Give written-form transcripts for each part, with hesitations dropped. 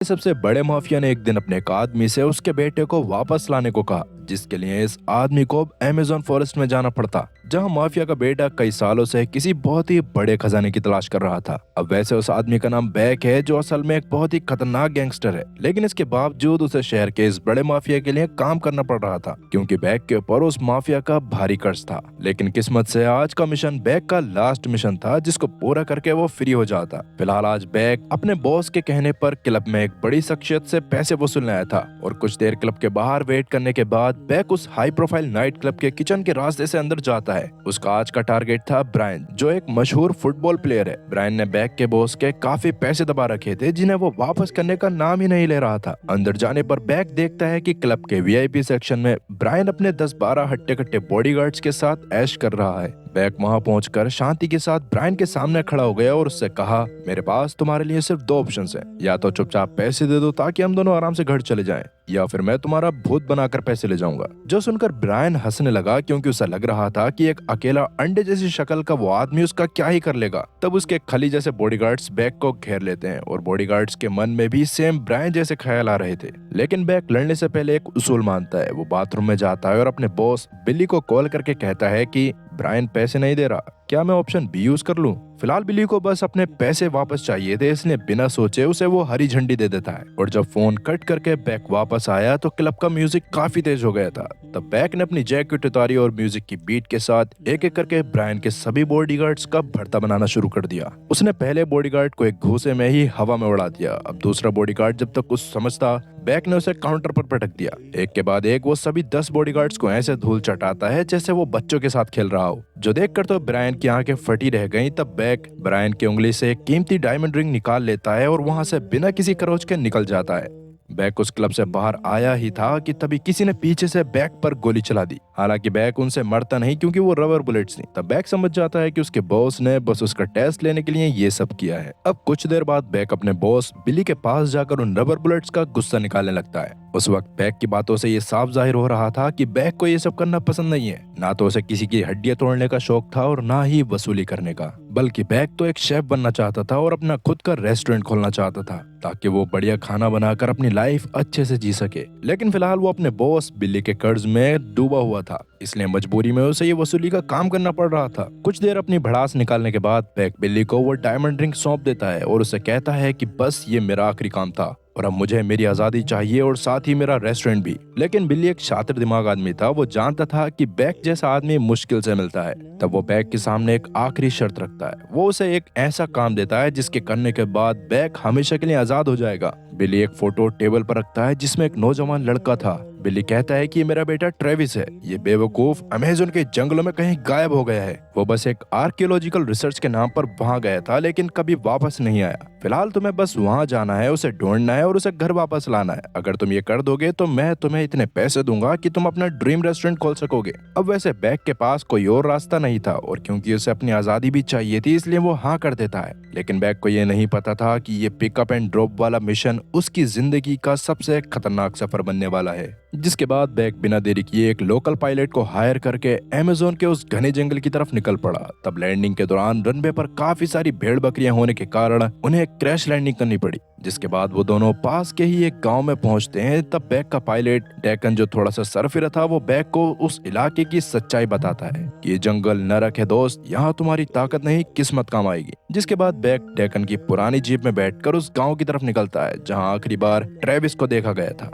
सबसे बड़े माफिया ने एक दिन अपने एक आदमी से उसके बेटे को वापस लाने को कहा, जिसके लिए इस आदमी को अब अमेज़न फॉरेस्ट में जाना पड़ता, जहां माफिया का बेटा कई सालों से किसी बहुत ही बड़े खजाने की तलाश कर रहा था। अब वैसे उस आदमी का नाम बैक है, जो असल में एक बहुत ही खतरनाक गैंगस्टर है, लेकिन इसके बावजूद उसे शहर के इस बड़े माफिया के लिए काम करना पड़ रहा था, क्योंकि बैक के ऊपर उस माफिया का भारी कर्ज था। लेकिन किस्मत से आज का मिशन बैक का लास्ट मिशन था, जिसको पूरा करके वो फ्री हो जाता। फिलहाल आज बैक अपने बॉस के कहने पर क्लब में एक बड़ी शख्सियत से पैसे वसूलने आया था, और कुछ देर क्लब के बाहर वेट करने के बाद बैक उस हाई प्रोफाइल नाइट क्लब के किचन के रास्ते से अंदर जाता है। उसका आज का टारगेट था ब्रायन, जो एक मशहूर फुटबॉल प्लेयर है। ब्रायन ने बैक के बॉस के काफी पैसे दबा रखे थे, जिन्हें वो वापस करने का नाम ही नहीं ले रहा था। अंदर जाने पर बैक देखता है कि क्लब के वीआईपी सेक्शन में ब्रायन अपने 10-12 हट्टे कट्टे बॉडीगार्ड्स के साथ ऐश कर रहा है। बैक वहां पहुंचकर शांति के साथ ब्रायन के सामने खड़ा हो गया और उससे कहा, मेरे पास तुम्हारे लिए सिर्फ दो ऑप्शंस हैं, या तो चुपचाप पैसे दे दो ताकि हम दोनों आराम से घर चले जाएं, या फिर मैं तुम्हारा भूत बनाकर पैसे ले जाऊंगा। जो सुनकर ब्रायन हंसने लगा, क्योंकि उसे लग रहा था कि एक अकेला अंडे जैसी शक्ल का वो आदमी उसका क्या ही कर लेगा। तब उसके खली जैसे बॉडीगार्ड्स बैक को घेर लेते हैं, और बॉडीगार्ड्स के मन में भी सेम ब्रायन जैसे ख्याल आ रहे थे। लेकिन बैक लड़ने से पहले एक उसूल मानता है। वो बाथरूम में जाता है और अपने बॉस बिल्ली को कॉल करके कहता है कि ब्रायन पैसे नहीं दे रहा, क्या मैं ऑप्शन बी यूज कर लूं? फिलहाल बिल्ली को बस अपने पैसे वापस चाहिए थे, इसलिए बिना सोचे उसे वो हरी झंडी दे देता है। और जब फोन कट करके बैक वापस आया तो क्लब का म्यूजिक काफी तेज हो गया था। तब बैक ने अपनी जैकेट उतारी और म्यूजिक की बीट के साथ एक एक करके ब्रायन के सभी बॉडीगार्ड्स का भरता बनाना शुरू कर दिया। उसने पहले बॉडीगार्ड को एक घूंसे में ही हवा में उड़ा दिया। अब दूसरा बॉडीगार्ड जब तक कुछ समझता, बैक ने उसे काउंटर पर पटक दिया। एक के बाद एक वो सभी 10 बॉडीगार्ड्स को ऐसे धूल चटाता है जैसे वो बच्चों के साथ खेल रहा हो, जो देखकर तो ब्रायन की आंखें फटी रह गईं। तब बैक ब्रायन की उंगली से एक कीमती डायमंड रिंग निकाल लेता है और वहां से बिना किसी खरोच के निकल जाता है। बैक उस क्लब से बाहर आया ही था कि तभी किसी ने पीछे से बैक पर गोली चला दी। हालांकि बैक उनसे मरता नहीं, क्योंकि वो रबर बुलेट्स थी। तब बैक समझ जाता है कि उसके बॉस ने बस उसका टेस्ट लेने के लिए ये सब किया है। अब कुछ देर बाद बैक अपने बॉस बिली के पास जाकर उन रबर बुलेट्स का गुस्सा निकालने लगता है। उस वक्त बैक की बातों से ये साफ जाहिर हो रहा था कि बैक को ये सब करना पसंद नहीं है। ना तो उसे किसी की हड्डियां तोड़ने का शौक था और ना ही वसूली करने का, बल्कि बैक तो एक शेफ बनना चाहता था और अपना खुद का रेस्टोरेंट खोलना चाहता था, ताकि वो बढ़िया खाना बनाकर अपनी लाइफ अच्छे से जी सके। लेकिन फिलहाल वो अपने बॉस बिल्ली के कर्ज में डूबा हुआ था, इसलिए मजबूरी में उसे ये वसूली का काम करना पड़ रहा था। कुछ देर अपनी भड़ास निकालने के बाद बैक बिल्ली को वो डायमंड रिंग सौंप देता है और उसे कहता है कि बस ये मेरा आखिरी काम था और अब मुझे मेरी आजादी चाहिए और साथ ही मेरा रेस्टोरेंट भी। लेकिन बिल्ली एक शातिर दिमाग आदमी था। वो जानता था कि बैक जैसा आदमी मुश्किल से मिलता है। तब वो बैक के सामने एक आखिरी शर्त रखता है। वो उसे एक ऐसा काम देता है जिसके करने के बाद बैक हमेशा के लिए आजाद हो जाएगा। बिल्ली एक फोटो टेबल पर रखता है जिसमें एक नौजवान लड़का था। बिल्ली कहता है कि ये मेरा बेटा ट्रेविस है। ये बेवकूफ अमेज़न के जंगलों में कहीं गायब हो गया है। वो बस एक आर्कियोलॉजिकल रिसर्च के नाम पर वहां गया था, लेकिन कभी वापस नहीं आया। फिलहाल तुम्हें बस वहां जाना है, उसे ढूंढना है और उसे घर वापस लाना है। अगर तुम ये कर दोगे तो मैं तुम्हें इतने पैसे दूंगा कि तुम अपना ड्रीम रेस्टोरेंट खोल सकोगे। अब वैसे बैक के पास कोई और रास्ता नहीं था, और क्योंकि उसे अपनी आजादी भी चाहिए थी, इसलिए वो हाँ कर देता है। लेकिन बैक को ये नहीं पता था कि ये पिकअप एंड ड्रॉप वाला मिशन उसकी जिंदगी का सबसे खतरनाक सफर बनने वाला है। जिसके बाद बैक बिना देरी किए एक लोकल पायलट को हायर करके अमेज़न के उस घने जंगल की तरफ निकल पड़ा। तब लैंडिंग के दौरान रनवे पर काफी सारी भेड़ बकरियां होने के कारण उन्हें क्रैश लैंडिंग करनी पड़ी। जिसके बाद वो दोनों पास के ही एक गांव में पहुंचते हैं। तब बैक का पायलट डेकन, जो थोड़ा सा सरफिरा था, वो बैक को उस इलाके की सच्चाई बताता है कि ये जंगल नरक है दोस्त, यहाँ तुम्हारी ताकत नहीं किस्मत काम आएगी। जिसके बाद बैक डेकन की पुरानी जीप में बैठकर उस गांव की तरफ निकलता है जहाँ आखिरी बार ट्रेविस को देखा गया था।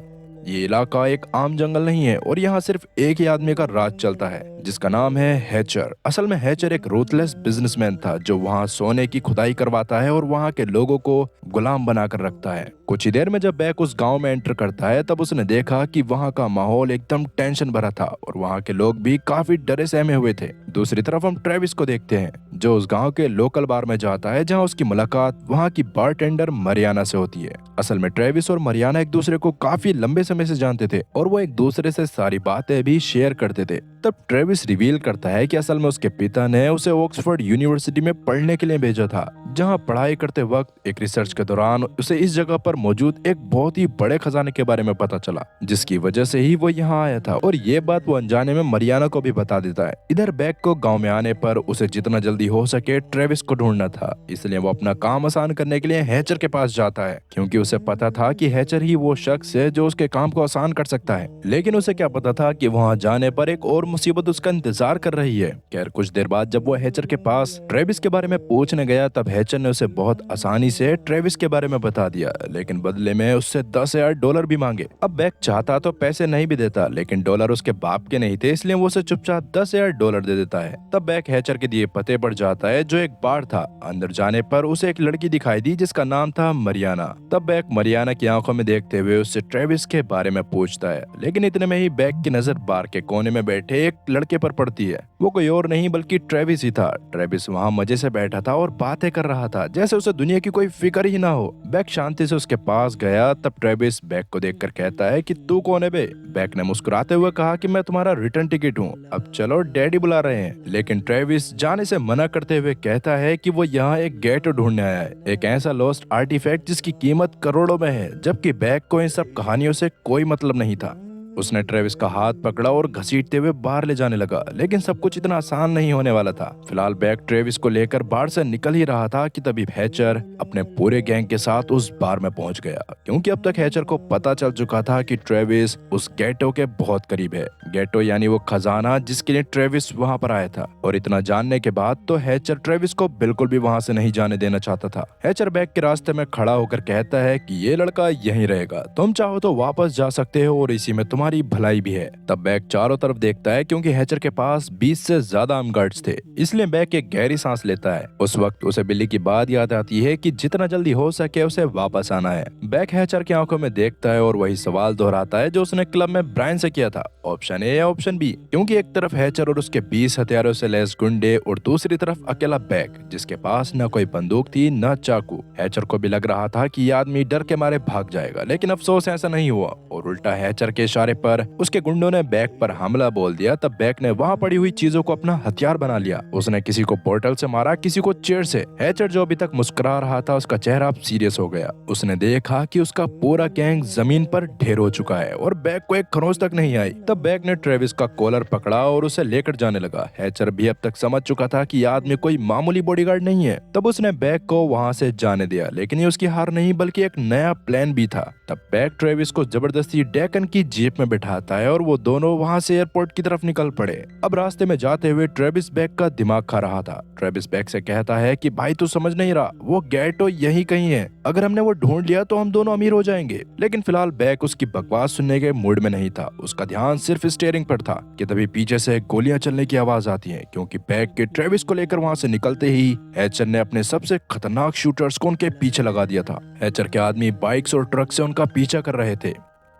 ये इलाका एक आम जंगल नहीं है और यहाँ सिर्फ एक ही आदमी का राज चलता है, जिसका नाम है हैचर। असल में हैचर एक रूथलेस बिजनेसमैन था, जो वहाँ सोने की खुदाई करवाता है और वहाँ के लोगों को गुलाम बनाकर रखता है। कुछ ही देर में जब बैक उस गांव में एंटर करता है, तब उसने देखा कि वहाँ का माहौल एकदम टेंशन भरा था और वहाँ के लोग भी काफी डरे सहमे हुए थे। दूसरी तरफ हम ट्रेविस को देखते हैं, जो उस गांव के लोकल बार में जाता है, जहां उसकी मुलाकात वहां की बारटेंडर मरियाना से होती है। असल में ट्रेविस और मरियाना एक दूसरे को काफी लंबे समय समय से जानते थे और वो एक दूसरे से सारी बातें भी शेयर करते थे। तब ट्रेविस रिवील करता है कि असल में उसके पिता ने उसे ऑक्सफोर्ड यूनिवर्सिटी में पढ़ने के लिए भेजा था, जहां पढ़ाई करते वक्त एक रिसर्च के दौरान उसे इस जगह पर मौजूद एक बहुत ही बड़े खजाने के बारे में पता चला, जिसकी वजह से ही वो यहाँ आया था। और ये बात वो अनजाने में मरियाना को भी बता देता है। इधर बैक को गांव में आने पर उसे जितना जल्दी हो सके ट्रेविस को ढूंढना था, इसलिए वो अपना काम आसान करने के लिए हैचर के पास जाता है, क्योंकि उसे पता था कि हैचर ही वो शख्स है जो उसके काम को आसान कर सकता है। लेकिन उसे क्या पता था कि वहाँ जाने पर एक और मुसीबत उसका इंतजार कर रही है। खैर कुछ देर बाद जब वो हैचर के पास ट्रेविस के बारे में पूछने गया, तब हैचर ने उसे बहुत आसानी से ट्रेविस के बारे में बता दिया, लेकिन बदले में उससे $10,000 भी मांगे। अब बैक चाहता तो पैसे नहीं भी देता, लेकिन डॉलर उसके बाप के नहीं थे, इसलिए वो उसे चुपचाप $10,000 दे देता है। तब बैक हैचर के दिए पते पर जाता है जो एक बार था। अंदर जाने पर उसे एक लड़की दिखाई दी जिसका नाम था मरियाना। तब बैक मरियाना की आंखों में देखते हुए उससे ट्रेविस के बारे में पूछता है, लेकिन इतने में ही बैक की नजर बार के कोने में बैठे एक लड़के पर पड़ती है। वो कोई और नहीं बल्कि ट्रेविस ही था। ट्रेविस वहाँ मजे से बैठा था और बातें कर रहा था जैसे उसे दुनिया की कोई फिक्र ही ना हो। बैक शांति से उसके पास गया। तब ट्रेविस बैक को देखकर कहता है कि तू कौन है बे? बैक ने मुस्कुराते हुए कहा कि मैं तुम्हारा रिटर्न टिकट हूँ, अब चलो डैडी बुला रहे हैं। लेकिन ट्रेविस जाने से मना करते हुए कहता है कि वो यहाँ एक गेटो ढूंढने आया है, एक ऐसा लॉस्ट आर्टिफैक्ट जिसकी कीमत करोड़ों में है, जबकि बैक को इन सब कहानियों से कोई मतलब नहीं था। उसने ट्रेविस का हाथ पकड़ा और घसीटते हुए बाहर ले जाने लगा, लेकिन सब कुछ इतना आसान नहीं होने वाला था। फिलहाल बैक ट्रेविस को लेकर बार से निकल ही रहा था कि तभी हैचर अपने पूरे गैंग के साथ उस बार में पहुंच गया, क्योंकि अब तक हैचर को पता चल चुका था कि ट्रेविस उस गेटो के बहुत करीब है। गेटो यानी वो खजाना जिसके लिए ट्रेविस वहां पर आया था। और इतना जानने के बाद तो हैचर ट्रेविस को बिल्कुल भी वहां से नहीं जाने देना चाहता था। हैचर बैक के रास्ते में खड़ा होकर कहता है कि ये लड़का यहीं रहेगा, तुम चाहो तो वापस जा सकते हो और इसी में तुम्हारी भलाई भी है। तब बैक चारों तरफ देखता है, क्योंकि हैचर के पास 20 से ज्यादा आर्म गार्ड्स थे, इसलिए बैक एक गहरी सांस लेता है। उस वक्त उसे बिल्ली की बात याद आती है कि जितना जल्दी हो सके उसे वापस आना है। बैक हैचर की आंखों में देखता है और वही सवाल दोहराता है जो उसने क्लब में ब्रायन से किया था, ऑप्शन ए या ऑप्शन बी, क्योंकि एक तरफ हैचर और उसके 20 हथियारों से लैस गुंडे और दूसरी तरफ अकेला बैक जिसके पास न कोई बंदूक थी न चाकू। हैचर को भी लग रहा था कि ये आदमी डर के मारे भाग जाएगा, लेकिन अफसोस ऐसा नहीं हुआ और उल्टा हैचर के इशारे पर उसके गुंडों ने बैक पर हमला बोल दिया। तब बैक ने वहां पड़ी हुई चीजों को अपना हथियार बना लिया। उसने किसी को बोतल से मारा, किसी को चेयर से। हैचर जो अभी तक मुस्कुरा रहा था उसका चेहरा अब सीरियस हो गया। उसने देखा कि उसका पूरा गैंग जमीन पर ढेर हो चुका है और बैक को एक खरोंच तक नहीं आई। तब बैक ने ट्रेविस का कॉलर पकड़ा और उसे लेकर जाने लगा। हैचर भी अब तक समझ चुका था कि यह आदमी कोई मामूली बॉडीगार्ड नहीं है। तब उसने बैक को वहां से जाने दिया, लेकिन ये उसकी हार नहीं बल्कि एक नया प्लान भी था। तब बैक ट्रेविस को जबरदस्ती डेकन की जीप में बिठाता है और वो दोनों वहां से एयरपोर्ट की तरफ निकल पड़े। अब रास्ते में जाते हुए ट्रेविस बैक का दिमाग खा रहा था। ट्रेविस बैक से कहता है कि भाई तू समझ नहीं रहा, वो गेटो यही कहीं है, अगर हमने वो ढूंढ लिया तो हम दोनों अमीर हो जाएंगे। लेकिन फिलहाल बैक उसकी बकवास सुनने के मूड में नहीं था। उसका ध्यान सिर्फ स्टीयरिंग पर था कि तभी पीछे से गोलियां चलने की आवाज आती है, क्योंकि बैक के ट्रेविस को लेकर वहां से निकलते ही हैचर ने अपने सबसे खतरनाक शूटर्स को उनके पीछे लगा दिया था। हैचर के आदमी बाइक्स और ट्रक से उनका पीछा कर रहे थे।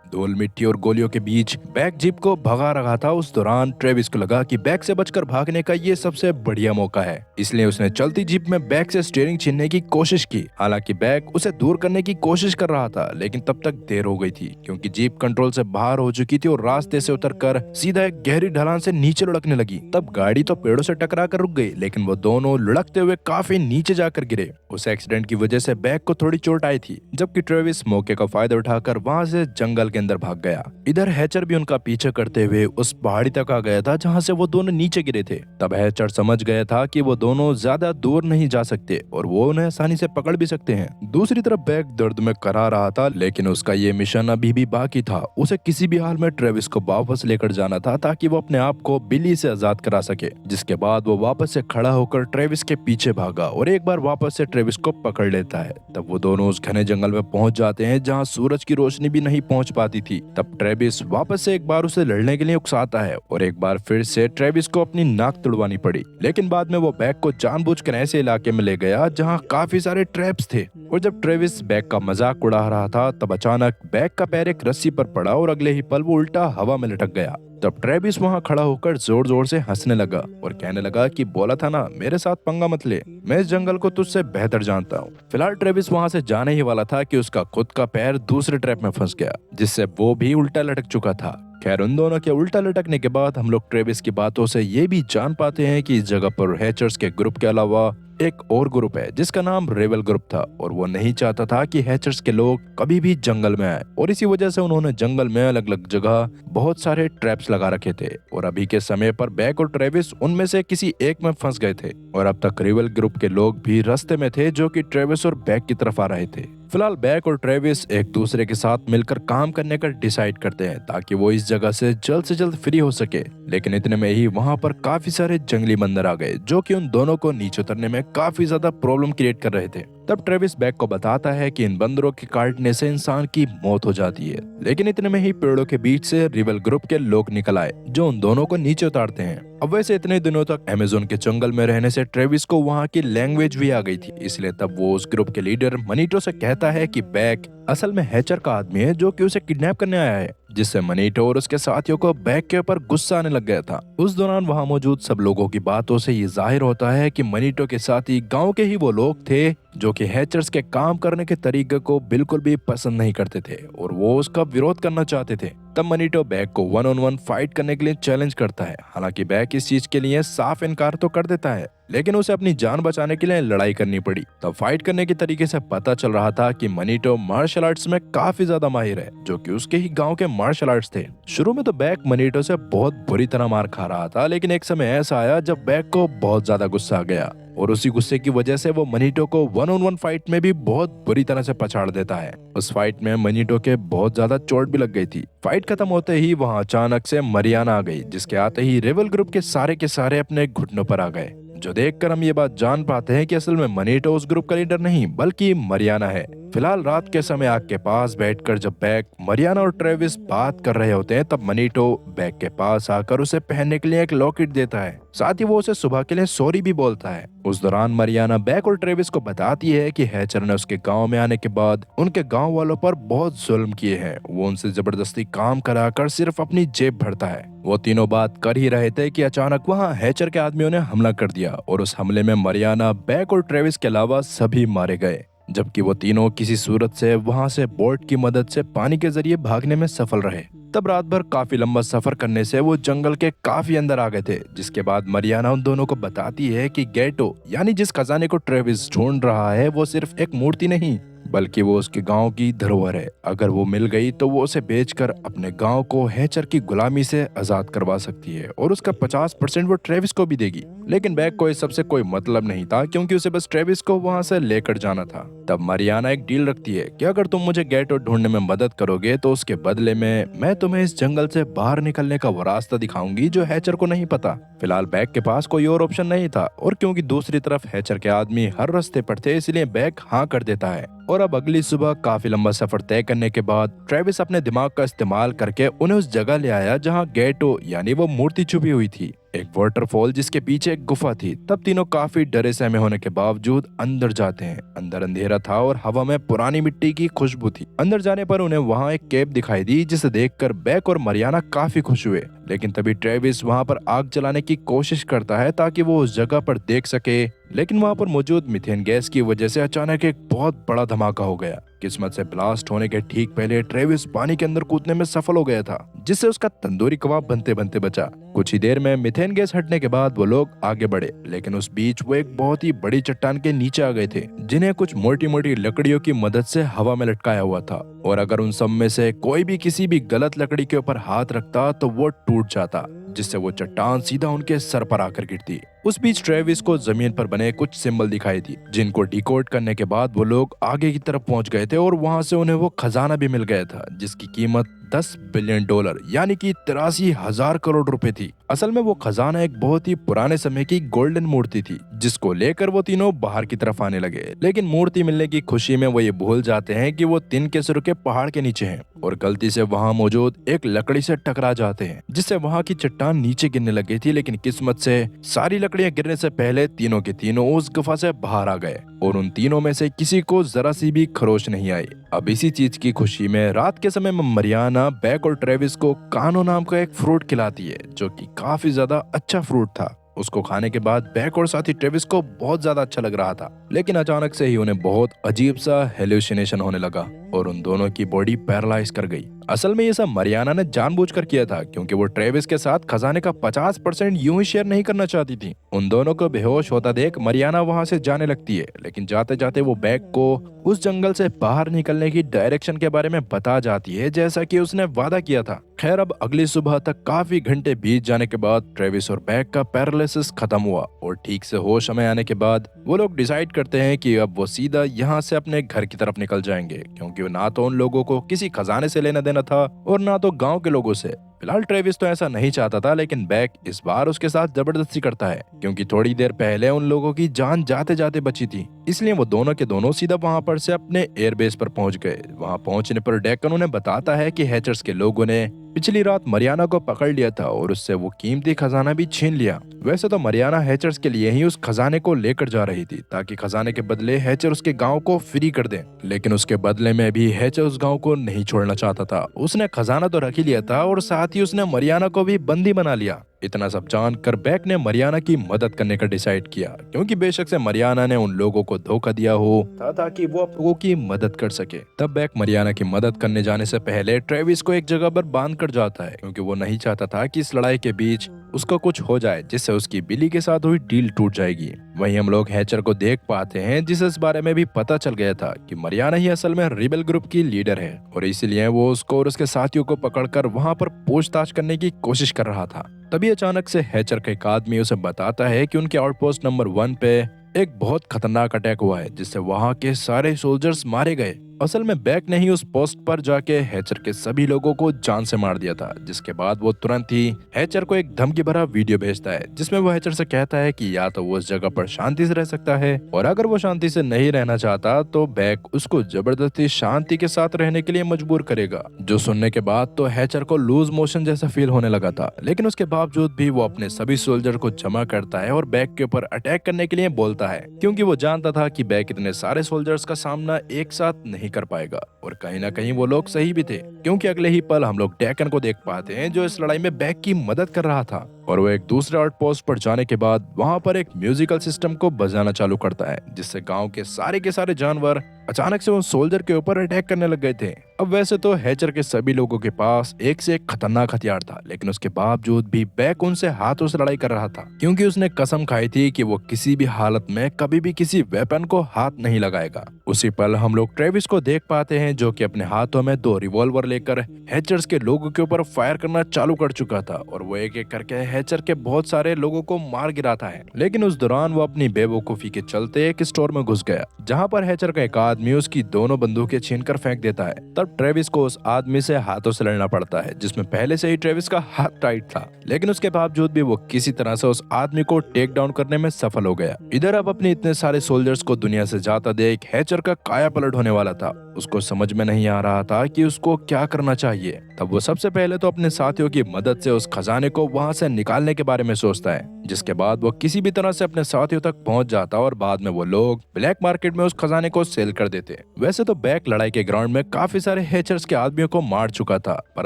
धूल मिट्टी और गोलियों के बीच बैक जीप को भगा रहा था। उस दौरान ट्रेविस को लगा कि बैक से बचकर भागने का ये सबसे बढ़िया मौका है, इसलिए उसने चलती जीप में बैक से स्टीयरिंग छीनने की कोशिश की। हालांकि बैक उसे दूर करने की कोशिश कर रहा था, लेकिन तब तक देर हो गई थी, क्योंकि जीप कंट्रोल से बाहर हो चुकी थी और रास्ते से उतरकर सीधा एक गहरी ढलान से नीचे लुढ़कने लगी। तब गाड़ी तो पेड़ों से टकरा कर रुक गई, लेकिन वो दोनों लुढ़कते हुए काफी नीचे जाकर गिरे। उस एक्सीडेंट की वजह से बैक को थोड़ी चोट आई थी, जबकि ट्रेविस मौके का फायदा उठाकर वहां से जंगल के अंदर भाग गया। इधर हैचर भी उनका पीछा करते हुए उस पहाड़ी तक आ गया था जहां से वो दोनों नीचे गिरे थे। तब हैचर समझ गया था कि वो दोनों ज्यादा दूर नहीं जा सकते और वो उन्हें आसानी से पकड़ भी सकते हैं। दूसरी तरफ बैक दर्द में करा रहा था, लेकिन उसका ये मिशन अभी भी बाकी था। उसे किसी भी हाल में ट्रेविस को वापस लेकर जाना था, ताकि वो अपने आप को बिल्ली से आजाद करा सके। जिसके बाद वो वापस से खड़ा होकर ट्रेविस के पीछे भागा और एक बार वापस से ट्रेविस को पकड़ लेता है। तब वो दोनों उस घने जंगल में पहुंच जाते हैं जहाँ सूरज की रोशनी भी नहीं पहुंच पाती थी। तब ट्रेविस वापस से एक बार उसे लड़ने के लिए उकसाता है और एक बार फिर से ट्रेविस को अपनी नाक तुड़वानी पड़ी। लेकिन बाद में वो बैक को जानबूझकर ऐसे इलाके में ले गया जहां काफी सारे ट्रैप्स थे। और जब ट्रेविस बैक का मजाक उड़ा रहा था, तब अचानक बैक का पैर एक रस्सी पर पड़ा और अगले ही पल वो उल्टा हवा में लटक गया। तब ट्रेविस वहां खड़ा होकर जोर जोर से हंसने लगा और कहने लगा कि बोला था ना, मेरे साथ पंगा मत ले, मैं इस जंगल को तुझसे बेहतर जानता हूँ। फिलहाल ट्रेविस वहां से जाने ही वाला था कि उसका खुद का पैर दूसरे ट्रैप में फंस गया, जिससे वो भी उल्टा लटक चुका था। खैर, उन दोनों के उल्टा लटकने के बाद हम लोग ट्रेविस की बातों से ये भी जान पाते हैं कि इस जगह पर हैचर्स के ग्रुप के अलावा एक और ग्रुप है जिसका नाम रेवल ग्रुप था, और वो नहीं चाहता था कि हैचर्स के लोग कभी भी जंगल में आए, और इसी वजह से उन्होंने जंगल में अलग अलग जगह बहुत सारे ट्रैप्स लगा रखे थे। और अभी के समय पर बैक और ट्रेविस उनमें से किसी एक में फंस गए थे, और अब तक रेवल ग्रुप के लोग भी रास्ते में थे जो कि ट्रेविस और बैक की तरफ आ रहे थे। फिलहाल बैक और ट्रेविस एक दूसरे के साथ मिलकर काम करने का डिसाइड करते हैं ताकि वो इस जगह से जल्द फ्री हो सके। लेकिन इतने में ही वहां पर काफी सारे जंगली बंदर आ गए जो कि उन दोनों को नीचे उतरने में काफी ज्यादा प्रॉब्लम क्रिएट कर रहे थे। तब ट्रेविस बैक को बताता है कि इन बंदरों के काटने से इंसान की मौत हो जाती है। लेकिन इतने में ही पेड़ों के बीच से रिवल ग्रुप के लोग निकल आए जो उन दोनों को नीचे उतारते हैं। अब वैसे इतने दिनों तक अमेज़न के जंगल में रहने से ट्रेविस को वहाँ की लैंग्वेज भी आ गई थी, इसलिए तब वो उस ग्रुप के लीडर मनीटो से कहता है कि बैक असल में हैचर का आदमी है जो कि उसे किडनैप करने आया है, जिससे मनीटो और उसके साथियों को बैक के ऊपर गुस्सा आने लग गया था। उस दौरान वहाँ मौजूद सब लोगों की बातों से ये जाहिर होता है कि मनीटो के साथी गांव के ही वो लोग थे जो कि हैचर्स के काम करने के तरीके को बिल्कुल भी पसंद नहीं करते थे और वो उसका विरोध करना चाहते थे। तब मनीटो बैक को 1-on-1 फाइट करने के लिए चैलेंज करता है। हालांकि बैक इस चीज के लिए साफ इनकार तो कर देता है, लेकिन उसे अपनी जान बचाने के लिए लड़ाई करनी पड़ी। तब फाइट करने के तरीके से पता चल रहा था कि मनीटो मार्शल आर्ट्स में काफी ज्यादा माहिर है, जो कि उसके ही गांव के मार्शल आर्ट्स थे। शुरू में तो बैक मनीटो से बहुत बुरी तरह मार खा रहा था, लेकिन एक समय ऐसा आया जब बैक को बहुत ज्यादा गुस्सा आ गया और उसी गुस्से की वजह से वो मनीटो को 1-on-1 फाइट में भी बहुत बुरी तरह से पछाड़ देता है। उस फाइट में मनीटो के बहुत ज्यादा चोट भी लग गई थी। फाइट खत्म होते ही वहां अचानक से मरियाना आ गई, जिसके आते ही रेवल ग्रुप के सारे अपने घुटनों पर आ गए, जो देखकर हम ये बात जान पाते हैं कि असल में मनीटो उस ग्रुप का लीडर नहीं बल्कि मरियाना है। फिलहाल रात के समय आग के पास बैठकर जब बैक, मरियाना और ट्रेविस बात कर रहे होते हैं, तब मनीटो बैक के पास आकर उसे पहनने के लिए एक लॉकेट देता है। साथ ही वो उसे सुबह के लिए सॉरी भी बोलता है। उस दौरान मरियाना बैक और ट्रेविस को बताती है कि हैचर ने उसके गांव में आने के बाद उनके गांव वालों पर बहुत जुल्म किए हैं। वो उनसे जबरदस्ती काम कराकर सिर्फ अपनी जेब भरता है। वो तीनों बात कर ही रहे थे कि अचानक वहाँ हैचर के आदमियों ने हमला कर दिया और उस हमले में मरियाना, बैक और ट्रेविस के अलावा सभी मारे गए, जबकि वो तीनों किसी सूरत से वहां से बोट की मदद से पानी के जरिए भागने में सफल रहे। तब रात भर काफी लंबा सफर करने से वो जंगल के काफी अंदर आ गए थे, जिसके बाद मरियाना उन दोनों को बताती है कि गेटो यानी जिस खजाने को ट्रेविस ढूंढ रहा है वो सिर्फ एक मूर्ति नहीं बल्कि वो उसके गांव की धरोहर है। अगर वो मिल गई तो वो उसे बेचकर अपने गांव को हैचर की गुलामी से आजाद करवा सकती है और उसका 50% वो ट्रेविस को भी देगी। लेकिन बैक को इस सबसे कोई मतलब नहीं था, क्योंकि उसे बस ट्रेविस को वहां से लेकर जाना था। तब मरियाना एक डील रखती है कि अगर तुम मुझे गेटो ढूंढने में मदद करोगे तो उसके बदले में मैं तुम्हें इस जंगल से बाहर निकलने का वो रास्ता दिखाऊंगी जो हैचर को नहीं पता। फिलहाल बैक के पास कोई और ऑप्शन नहीं था, और क्योंकि दूसरी तरफ हैचर के आदमी हर रास्ते पर थे, इसलिए बैक हाँ कर देता है। और अब अगली सुबह काफी लंबा सफर तय करने के बाद ट्रेविस अपने दिमाग का इस्तेमाल करके उन्हें उस जगह ले आया जहां गेटो यानी वो मूर्ति छुपी हुई थी, एक वाटरफॉल जिसके पीछे एक गुफा थी। तब तीनों काफी डरे सहमे होने के बावजूद अंदर जाते हैं। अंदर अंधेरा था और हवा में पुरानी मिट्टी की खुशबू थी। अंदर जाने पर उन्हें वहां एक केव दिखाई दी, जिसे देखकर बैक और मरियाना काफी खुश हुए। लेकिन तभी ट्रेविस वहां पर आग जलाने की कोशिश करता है ताकि वो उस जगह पर देख सके, लेकिन वहां पर मौजूद मीथेन गैस की वजह से अचानक एक बहुत बड़ा धमाका हो गया। किस्मत से ब्लास्ट होने के ठीक पहले ट्रेविस पानी के अंदर कूदने में सफल हो गया था, जिससे उसका तंदूरी कबाब बनते बनते बचा। कुछ ही देर में मीथेन गैस हटने के बाद वो लोग आगे बढ़े, लेकिन उस बीच वो एक बहुत ही बड़ी चट्टान के नीचे आ गए थे, जिन्हें कुछ मोटी मोटी लकड़ियों की मदद से हवा में लटकाया हुआ था। और अगर उन सब में से कोई भी किसी भी गलत लकड़ी के ऊपर हाथ रखता तो वो टूट जाता, जिससे वो चट्टान सीधा उनके सर पर आकर गिरती। उस बीच ट्रेविस को जमीन पर बने कुछ सिंबल दिखाई दी, जिनको डिकोड करने के बाद वो लोग आगे की तरफ पहुंच गए थे और वहां से उन्हें वो खजाना भी मिल गया था, जिसकी कीमत $10 बिलियन यानी कि 83,000 करोड़ रुपए थी। असल में वो खजाना एक बहुत ही पुराने समय की गोल्डन मूर्ति थी, जिसको लेकर वो तीनों बाहर की तरफ आने लगे। लेकिन मूर्ति मिलने की खुशी में वो ये भूल जाते हैं कि वो तिनकेसर के पहाड़ के नीचे हैं, और गलती से वहां मौजूद एक लकड़ी से टकरा जाते हैं, जिससे वहां की चट्टान नीचे गिरने लगी थी। लेकिन किस्मत से सारी लकड़ियां गिरने से पहले तीनों के तीनों उस गुफा से बाहर आ गए। और उन तीनों में से किसी को जरा सी भी खरोच नहीं आई। अब इसी चीज की खुशी में रात के समय में मरियाना बैक और ट्रेविस को कानो नाम का एक फ्रूट खिलाती है, जो कि काफी ज्यादा अच्छा फ्रूट था। उसको खाने के बाद बैक और साथी ट्रेविस को बहुत ज्यादा अच्छा लग रहा था, लेकिन अचानक से ही उन्हें बहुत अजीब सा हेलुसिनेशन होने लगा और उन दोनों की बॉडी पैरालाइज कर गई। असल में ये सब मरियाना ने जानबूझकर किया था, क्योंकि वो ट्रेविस के साथ खजाने का 50% यूं ही शेयर नहीं करना चाहती थी। उन दोनों को बेहोश होता देख मरियाना वहां से जाने लगती है, लेकिन जाते जाते वो बैक को उस जंगल से बाहर निकलने की डायरेक्शन के बारे में बता जाती है, जैसा कि उसने वादा किया था। खैर, अब अगली सुबह तक काफी घंटे बीत जाने के बाद ट्रेविस और बैक का पैरालिसिस खत्म हुआ और ठीक से होश में आने के बाद वो लोग डिसाइड करते हैं कि अब वो सीधा यहाँ से अपने घर की तरफ निकल जाएंगे, क्योंकि ना तो उन लोगों को किसी खजाने से लेना देना था और ना तो गांव के लोगों से। फिलहाल ट्रेविस तो ऐसा नहीं चाहता था, लेकिन बैक इस बार उसके साथ जबरदस्ती करता है, क्योंकि थोड़ी देर पहले उन लोगों की जान जाते जाते बची थी। इसलिए वो दोनों के दोनों सीधा वहां पर से अपने एयरबेस पर पहुंच गए। वहां पहुंचने पर डेकन उन्हें बताता है कि हैचर्स के लोगों ने पिछली रात मरियाना को पकड़ लिया था और उससे वो कीमती खजाना भी छीन लिया। वैसे तो मरियाना हैचर्स के लिए ही उस खजाने को लेकर जा रही थी, ताकि खजाने के बदले हैचर उसके गांव को फ्री कर दे, लेकिन उसके बदले में भी हैचर उस गांव को नहीं छोड़ना चाहता था। उसने खजाना तो रख ही लिया था और साथ ही उसने मरियाना को भी बंदी बना लिया। इतना सब जानकर बैक ने मरियाना की मदद करने का डिसाइड किया, क्योंकि बेशक से मरियाना ने उन लोगों को धोखा दिया हो ताकि वो आप लोगों की मदद कर सके। तब बैक मरियाना की मदद करने जाने से पहले ट्रेविस को एक जगह पर बांध कर जाता है, क्योंकि वो नहीं चाहता था कि इस लड़ाई के बीच उसको कुछ हो जाए जिससे उसकी बिली के साथ हुई डील टूट जाएगी। वहीं हम लोग हैचर को देख पाते हैं, जिसे इस बारे में भी पता चल गया था कि मरियाना ही असल में रिबेल ग्रुप की लीडर है और इसीलिए वो उसको और उसके साथियों को पकड़कर वहां पर पूछताछ करने की कोशिश कर रहा था। तभी अचानक से हैचर का एक आदमी उसे बताता है कि उनके आउटपोस्ट नंबर 1 पे एक बहुत खतरनाक अटैक हुआ है, जिससे वहां के सारे सोल्जर्स मारे गए। असल में बैक ने ही उस पोस्ट पर जाके हैचर के सभी लोगों को जान से मार दिया था, जिसके बाद वो तुरंत ही हैचर को एक धमकी भरा वीडियो भेजता है, जिसमें वो हैचर से कहता है कि या तो वो उस जगह पर शांति से रह सकता है, और अगर वो शांति से नहीं रहना चाहता तो बैक उसको जबरदस्ती शांति के साथ रहने के लिए मजबूर करेगा। जो सुनने के बाद तो हैचर को लूज मोशन जैसा फील होने लगा था, लेकिन उसके बावजूद भी वो अपने सभी सोल्जर को जमा करता है और बैक के ऊपर अटैक करने के लिए बोलता है, क्योंकि वो जानता था कि बैक इतने सारे सोल्जर्स का सामना एक साथ नहीं कर पाएगा। और कहीं ना कहीं वो लोग सही भी थे, क्योंकि अगले ही पल हम लोग डेकन को देख पाते हैं, जो इस लड़ाई में बैक की मदद कर रहा था। और वो एक दूसरे आउटपोस्ट पर जाने के बाद वहां पर एक म्यूजिकल सिस्टम को बजाना चालू करता है, जिससे गांव के सारे जानवर अचानक से उन सोल्जर के ऊपर अटैक करने लग गए थे। अब वैसे तो हैचर के सभी लोगों के पास एक से एक खतरनाक हथियार था, लेकिन उसके बावजूद भी बैक उनसे हाथों से लड़ाई कर रहा था, क्योंकि उसने कसम खाई थी कि वो किसी भी हालत में कभी भी किसी वेपन को हाथ नहीं लगाएगा। उसी पल हम लोग ट्रेविस को देख पाते हैं, जो कि अपने हाथों में 2 रिवॉल्वर लेकर हैचर्स के लोगों के ऊपर फायर करना चालू कर चुका था, और वो एक एक करके हैचर के बहुत सारे लोगों को मार गिराता है। लेकिन उस दौरान वो अपनी बेवकूफी के चलते एक स्टोर में घुस गया, जहाँ पर हैचर का एक आदमी उसकी दोनों बंदूकें छीनकर फेंक देता है। तब ट्रेविस को उस आदमी से हाथों से लड़ना पड़ता है, जिसमें पहले से ही ट्रेविस का हाथ टाइट था, लेकिन उसके बावजूद भी वो किसी तरह से उस आदमी को टेक डाउन करने में सफल हो गया। इधर अब अपने इतने सारे सोल्जर्स को दुनिया से जाता देख हैचर का काया पलट होने वाला था। उसको समझ में नहीं आ रहा था कि उसको क्या करना चाहिए। तब वो सबसे पहले तो अपने साथियों की मदद से उस खजाने को वहां से निकालने के बारे में सोचता है, जिसके बाद वो किसी भी तरह से अपने साथियों तक पहुंच जाता और बाद में वो लोग ब्लैक मार्केट में उस खजाने को सेल कर देते। वैसे तो बैक लड़ाई के ग्राउंड में काफी सारे हैचर्स के आदमियों को मार चुका था, पर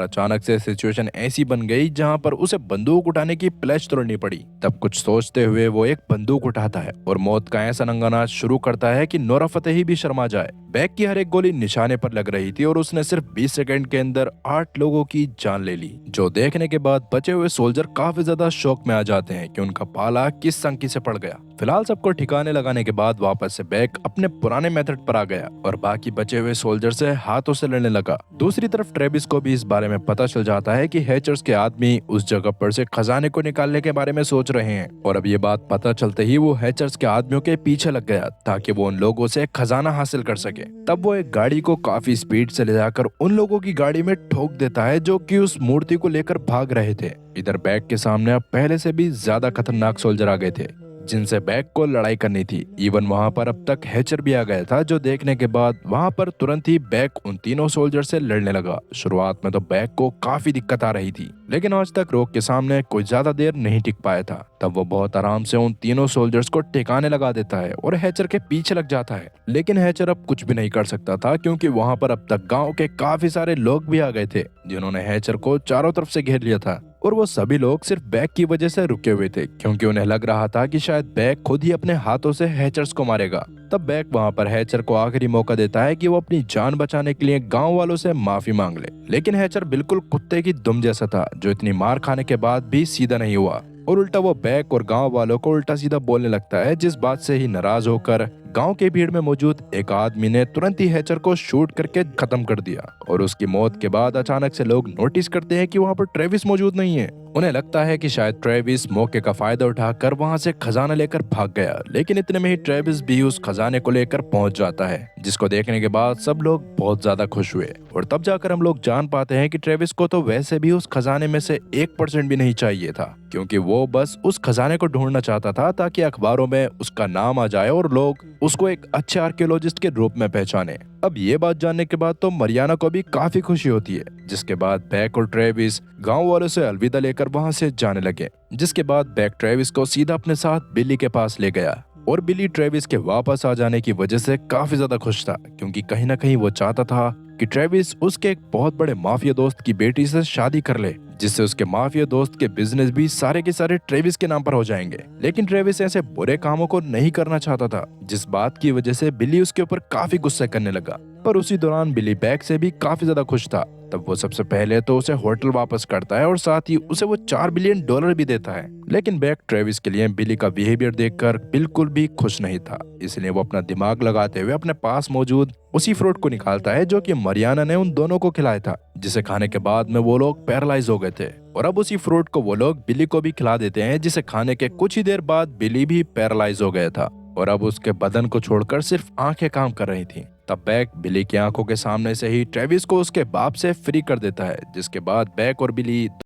अचानक से सिचुएशन ऐसी बन गई जहां पर उसे बंदूक उठाने की प्लेज तोड़नी पड़ी। तब कुछ सोचते हुए वो एक बंदूक उठाता है और मौत का ऐसा नंगानाच शुरू करता है कि नोरा फतेही भी शर्मा जाए। बैक की हर एक गोली निशाने पर लग रही थी और उसने सिर्फ 20 सेकंड के अंदर 8 लोगों की जान ले ली, जो देखने के बाद बचे हुए सोल्जर काफी ज्यादा शौक में आ जाते हैं कि उनका पाला किस संकी से पड़ गया। फिलहाल सबको ठिकाने लगाने के बाद वापस से बैक अपने पुराने मेथड पर आ गया और बाकी बचे हुए सोल्जर से हाथों से लड़ने लगा। दूसरी तरफ ट्रेविस को भी इस बारे में पता चल जाता है कि हैचर्स के आदमी उस जगह पर से खजाने को निकालने के बारे में सोच रहे हैं, और अब ये बात पता चलते ही वो हैचर्स के आदमियों के पीछे लग गया ताकि वो उन लोगों से खजाना हासिल कर सके। तब वो एक गाड़ी को काफी स्पीड से ले जाकर उन लोगों की गाड़ी में ठोक देता है, जो कि उस मूर्ति को लेकर भाग रहे थे। इधर बैक के सामने अब पहले से भी ज्यादा खतरनाक सोल्जर आ गए थे, जिनसे बैक को लड़ाई करनी थी। इवन वहां पर अब तक हैचर भी आ गया था, जो देखने के बाद वहां पर तुरंत ही बैक उन तीनों सोल्जर से लड़ने लगा। शुरुआत में तो बैक को काफी दिक्कत आ रही थी, लेकिन आज तक रॉक के सामने कोई ज्यादा देर नहीं टिक पाया था। तब वो बहुत आराम से उन तीनों सोल्जर्स को ठिकाने लगा देता है और हैचर के पीछे लग जाता है। लेकिन हैचर अब कुछ भी नहीं कर सकता था, क्योंकि वहां पर अब तक गांव के काफी सारे लोग भी आ गए थे, जिन्होंने हैचर को चारों तरफ से घेर लिया था। और वो सभी लोग सिर्फ बैक की वजह से रुके हुए थे, क्योंकि उन्हें लग रहा था कि शायद बैक खुद ही अपने हाथों से हैचर्स को मारेगा। तब बैक वहां पर हैचर को आखिरी मौका देता है कि वो अपनी जान बचाने के लिए गांव वालों से माफी मांग ले। लेकिन हैचर बिल्कुल कुत्ते की दुम जैसा था, जो इतनी मार खाने के बाद भी सीधा नहीं हुआ और उल्टा वो बैक और गांव वालों को उल्टा सीधा बोलने लगता है, जिस बात से ही नाराज होकर गांव के भीड़ में मौजूद एक आदमी ने तुरंत ही हैचर को शूट करके खत्म कर दिया। और उसकी मौत के बाद अचानक से लोग नोटिस करते हैं कि वहां पर ट्रेविस मौजूद नहीं है। उन्हें लगता है कि शायद ट्रेविस मौके का फायदा उठाकर वहां से खजाना लेकर भाग गया। लेकिन इतने में ही ट्रेविस भी उस खजाने को लेकर पहुंच जाता है, जिसको देखने के बाद सब लोग बहुत ज्यादा खुश हुए। और तब जाकर हम लोग जान पाते हैं कि ट्रेविस को तो वैसे भी उस खजाने में से 1% भी नहीं चाहिए था, क्योंकि वो बस उस खजाने को ढूंढना चाहता था ताकि अखबारों में उसका नाम आ जाए और लोग उसको एक अच्छे आर्कियोलॉजिस्ट के रूप में पहचाने। अब ये बात जानने के बाद तो मरियाना को भी काफी खुशी होती है, जिसके बाद बैक और ट्रेविस गांव वालों से अलविदा लेकर वहां से जाने लगे। जिसके बाद बैक ट्रेविस को सीधा अपने साथ बिली के पास ले गया और बिली ट्रेविस के वापस आ जाने की वजह से काफी ज्यादा खुश था, क्योंकि कहीं ना कहीं वो चाहता था कि ट्रेविस उसके एक बहुत बड़े माफिया दोस्त की बेटी से शादी कर ले, जिससे उसके माफिया दोस्त के बिजनेस भी सारे के सारे ट्रेविस के नाम पर हो जाएंगे। लेकिन ट्रेविस ऐसे बुरे कामों को नहीं करना चाहता था, जिस बात की वजह से बिली उसके ऊपर काफी गुस्सा करने लगा। पर उसी दौरान बिली बैक से भी काफी ज्यादा खुश था। तब वो सबसे पहले तो उसे होटल वापस करता है और साथ ही उसे वो $4 बिलियन भी देता है। लेकिन बैक ट्रेविस के लिए बिली का बिहेवियर देखकर बिल्कुल भी खुश नहीं था, इसलिए वो अपना दिमाग लगाते हुए अपने पास मौजूद उसी फ्रूट को निकालता है जो कि मरियाना ने उन दोनों को खिलाया था, जिसे खाने के बाद में वो लोग पैरालाइज हो गए थे। और अब उसी फ्रूट को वो लोग बिली को भी खिला देते हैं, जिसे खाने के कुछ ही देर बाद बिली भी पैरालाइज हो गया था और अब उसके बदन को छोड़कर सिर्फ आंखें काम कर रही थीं। तब बैक बिली की आंखों के सामने से ही ट्रेविस को उसके बाप से फ्री कर देता है, जिसके बाद बैक और बिली